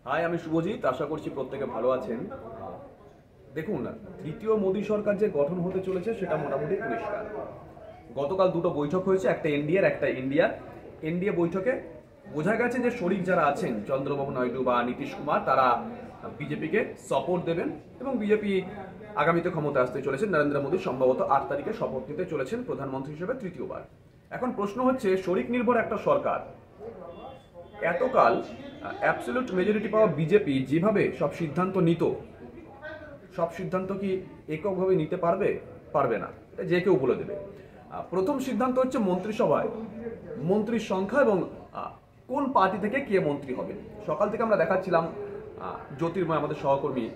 High, আমি শুভজিৎ। আশা করছি প্রত্যেকে ভালো আছেন। দেখুন, তৃতীয় মোদী সরকার যে গঠন হতে চলেছে সেটা মোটামুটি পরিষ্কার। গতকাল দুটো বৈঠক হয়েছে, একটা এনডিএর একটা ইন্ডিয়ার। এনডিএ বৈঠকে বোঝা গেছে যে শরিক যারা আছেন চন্দ্রবাবু নাইডু বা নীতিশ কুমার, তারা বিজেপিকে সাপোর্ট দেবেন এবং বিজেপি আগামীতে ক্ষমতা আসতে চলেছেন। নরেন্দ্র মোদী সম্ভবত 8 তারিখে শপথ নিতে চলেছেন প্রধানমন্ত্রী হিসেবে তৃতীয়বার। এখন প্রশ্ন হচ্ছে, শরিক নির্ভর একটা সরকার, এতকাল অ্যাবসলিউট মেজরিটি পাওয়া বিজেপি যেভাবে সব সিদ্ধান্ত নিত, সব সিদ্ধান্ত কি এককভাবে নিতে পারবে? পারবে না, এটা যে কেউ বলে দেবে। প্রথম সিদ্ধান্ত হচ্ছে মন্ত্রিসভায় মন্ত্রীর সংখ্যা এবং কোন পার্টি থেকে কে মন্ত্রী হবে। সকাল থেকে আমরা দেখাচ্ছিলাম, জ্যোতির্ময় আমাদের সহকর্মী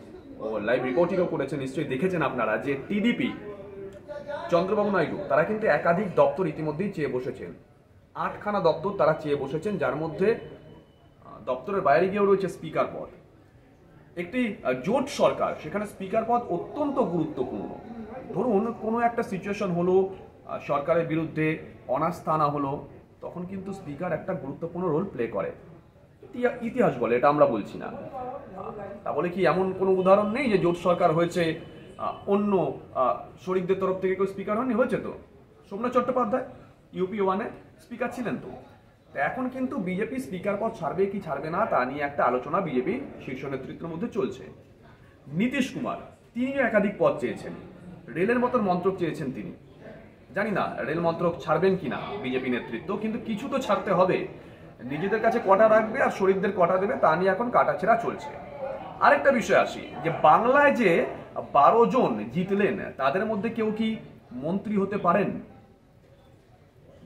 ও লাইভ রিপোর্টিংও করেছেন, নিশ্চয়ই দেখেছেন আপনারা, যে টিডিপি চন্দ্রবাবু নাইডু তারা কিন্তু একাধিক দপ্তর ইতিমধ্যেই চেয়ে বসেছেন। 8খানা দপ্তর তারা চেয়ে বসেছেন, যার মধ্যে দপ্তরের বাইরে গিয়েও রয়েছে স্পিকার পদ। একটি জোট সরকার, সেখানে স্পিকার পদ অত্যন্ত গুরুত্বপূর্ণ। ধরুন কোনো একটা সিচুয়েশন হলো, সরকারের বিরুদ্ধে অনাস্থা আনা হলো, তখন কিন্তু স্পিকার একটা গুরুত্বপূর্ণ রোল প্লে করে। ইতিহাস বলে, এটা আমরা বলছি না। তা বলে কি এমন কোনো উদাহরণ নেই যে জোট সরকার হয়েছে অন্য শরিকদের তরফ থেকে কেউ স্পিকার হয়নি? হয়েছে তো। সোমনাথ চট্টোপাধ্যায় ইউপি 1-এ স্পিকার ছিলেন তো। এখন কিন্তু বিজেপি স্পিকার পদ ছাড়বে কি ছাড়বে না তা নিয়ে একটা আলোচনা বিজেপি শীর্ষ নেতৃত্বের মধ্যে চলছে। নীতিশ কুমার তিনিও একাধিক পদ চেয়েছেন, রেলের মতন মন্ত্রক চেয়েছেন তিনি। জানি না রেল মন্ত্রক ছাড়বেন কিনা বিজেপি নেতৃত্ব, কিন্তু কিছু তো ছাড়তে হবে। নিজেদের কাছে কটা রাখবে আর শরিকদের কটা দেবে তা নিয়ে এখন কাটাছেড়া চলছে। আরেকটা বিষয় আসি, যে বাংলায় যে 12 জন জিতলেন তাদের মধ্যে কেউ কি মন্ত্রী হতে পারেন?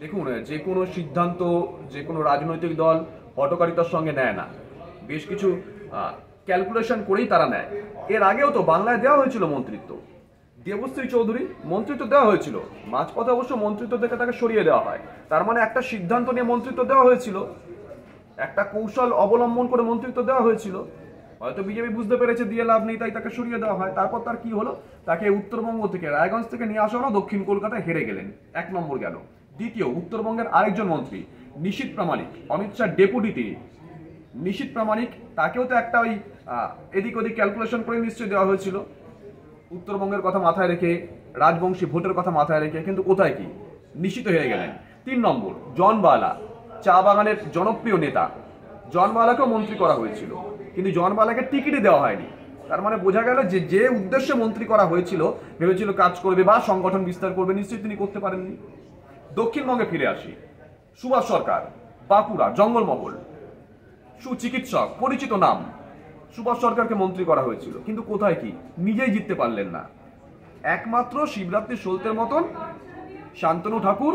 দেখুন, যে কোনো সিদ্ধান্ত যে কোনো রাজনৈতিক দল হঠকারিতার সঙ্গে নেয় না, বেশ কিছু ক্যালকুলেশন করেই তারা নেয়। এর আগেও তো বাংলায় দেওয়া হয়েছিল মন্ত্রিত্ব, দেবশ্রী চৌধুরী মন্ত্রিত্ব দেওয়া হয়েছিল, মাঝপথে অবশ্য মন্ত্রিত্ব থেকে তাকে সরিয়ে দেওয়া হয়। তার মানে একটা সিদ্ধান্ত নিয়ে মন্ত্রিত্ব দেওয়া হয়েছিল, একটা কৌশল অবলম্বন করে মন্ত্রিত্ব দেওয়া হয়েছিল। হয়তো বিজেপি বুঝতে পেরেছে দিয়ে লাভ নেই, তাই তাকে সরিয়ে দেওয়া হয়। তারপর তার কি হলো, তাকে উত্তরবঙ্গ থেকে রায়গঞ্জ থেকে নিয়ে আসা হলো, দক্ষিণ কলকাতায় হেরে গেলেন, 1 নম্বর গেল। দ্বিতীয়, উত্তরবঙ্গের আরেকজন মন্ত্রী নিশীথ প্রামাণিক, অমিত শাহ ডেপুটি তিনি, নিশীথ প্রামাণিক, তাকেও তো একটা ওই এদিক ওদিক ক্যালকুলেশন করে নিশ্চয়ই দেওয়া হয়েছিল, উত্তরবঙ্গের কথা মাথায় রেখে, রাজবংশী ভোটের কথা মাথায় রেখে, কিন্তু কোথায় কি নিশ্চিত হয়ে গেলেন। 3 নম্বর, জন বালা, চা বাগানের জনপ্রিয় নেতা, জন বালাকেও মন্ত্রী করা হয়েছিল, কিন্তু জন বালাকে টিকিটই দেওয়া হয়নি। তার মানে বোঝা গেল যে যে উদ্দেশ্যে মন্ত্রী করা হয়েছিল, ভেবেছিল কাজ করবে বা সংগঠন বিস্তার করবে, নিশ্চয়ই তিনি করতে পারেননি। দক্ষিণবঙ্গে ফিরে আসি, সুভাষ সরকার, বাঁকুড়া জঙ্গলমহল, সুচিকিৎসক, পরিচিত নাম, সুভাষ সরকারকে মন্ত্রী করা হয়েছিল, কিন্তু কোথায় কি নিজেই জিততে পারলেন না। একমাত্র শিবরাত্রি সলতের মতন শান্তনু ঠাকুর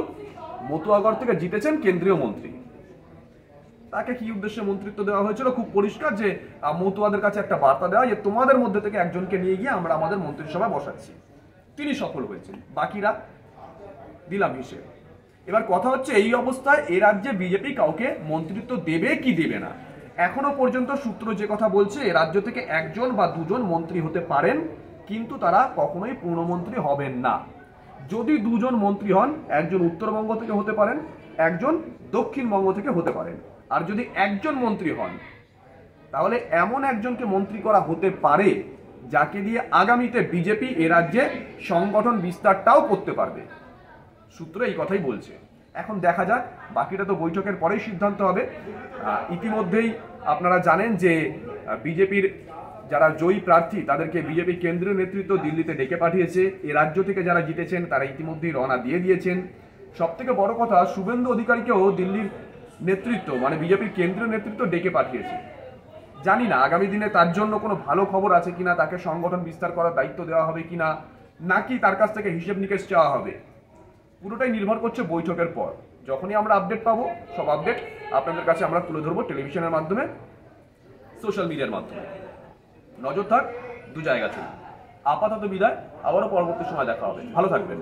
মতুয়াগড় থেকে জিতেছেন কেন্দ্রীয় মন্ত্রী। তাকে কি উদ্দেশ্যে মন্ত্রিত্ব দেওয়া হয়েছিল? খুব পরিষ্কার, যে মতুয়াদের কাছে একটা বার্তা দেওয়া, যে তোমাদের মধ্যে থেকে একজনকে নিয়ে গিয়ে আমরা আমাদের মন্ত্রিসভায় বসাচ্ছি। তিনি সফল হয়েছেন, বাকিরা দিলাম হিসেবে। এবার কথা হচ্ছে, এই অবস্থায় এ রাজ্যে বিজেপি কাউকে মন্ত্রিত্ব দেবে কি দেবে না। এখনো পর্যন্ত সূত্র যে কথা বলছে, এ রাজ্য থেকে 1জন বা 2জন মন্ত্রী হতে পারেন, কিন্তু তারা কখনোই পূর্ণমন্ত্রী হবেন না। যদি 2জন মন্ত্রী হন, একজন উত্তরবঙ্গ থেকে হতে পারেন, একজন দক্ষিণবঙ্গ থেকে হতে পারেন। আর যদি 1জন মন্ত্রী হন, তাহলে এমন একজনকে মন্ত্রী করা হতে পারে যাকে দিয়ে আগামীতে বিজেপি এ রাজ্যে সংগঠন বিস্তারটাও করতে পারবে। সূত্র এই কথাই বলছে। এখন দেখা যাক, বাকিটা তো বৈঠকের পরেই সিদ্ধান্ত হবে। ইতিমধ্যেই আপনারা জানেন যে বিজেপির যারা জয়ী প্রার্থী তাদেরকে বিজেপি কেন্দ্রীয় নেতৃত্ব দিল্লিতে ডেকে পাঠিয়েছে। এ রাজ্য থেকে যারা জিতেছেন তারা ইতিমধ্যেই রওনা দিয়ে দিয়েছেন। সব থেকে বড় কথা, শুভেন্দু অধিকারীকেও দিল্লির নেতৃত্ব, মানে বিজেপির কেন্দ্রীয় নেতৃত্ব ডেকে পাঠিয়েছে। জানি না আগামী দিনে তার জন্য কোনো ভালো খবর আছে কিনা, তাকে সংগঠন বিস্তার করার দায়িত্ব দেওয়া হবে কিনা, নাকি তার কাছ থেকে হিসেব নিকেশ চাওয়া হবে। পুরোটাই নির্ভর করছে বৈঠকের পর। যখনই আমরা আপডেট পাবো, সব আপডেট আপনাদের কাছে আমরা তুলে ধরবো টেলিভিশনের মাধ্যমে, সোশ্যাল মিডিয়ার মাধ্যমে। নজর থাক 2 জায়গা থেকে। আপাতত বিদায়, আবারও পরবর্তী সময় দেখা হবে। ভালো থাকবেন।